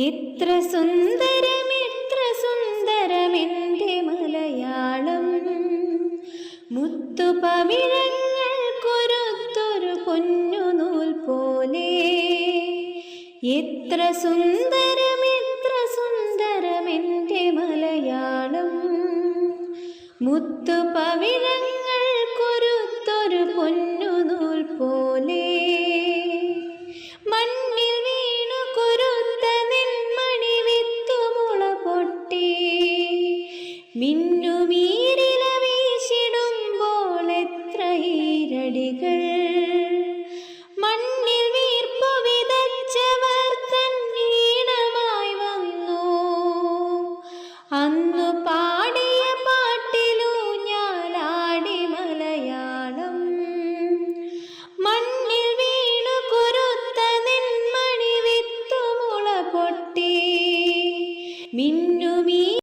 എത്ര സുന്ദരമെൻ്റെ മലയാളം, മുത്തുപവിഴങ്ങൾ കൊരുത്തൊരു പൊന്നുനൂൽ പോലെ. എത്ര സുന്ദരമെൻ്റെ മലയാളം, മുത്തുപവിഴങ്ങൾ കൊരുത്തൊരു പൊന്നുനൂൽ പോലെ. മണ്ണിൽ വീണു കൊരുത്ത നെന്മണി വിത്തുമുള പൊട്ടി, മിന്നുമീരില വീശിടുമ്പോൾ എത്ര ഈരടികൾ. മണ്ണിൽ വീർപ്പു വിതച്ചവർ തൻ ഈണമായി വന്നു, അന്നു പാടിയ പാട്ടിലൂഞ്ഞാലാടി മലയാളം. മണ്ണിൽ വീണു കൊരുത്ത നെന്മണി വിത്തുമുള പൊട്ടി, മിന്നു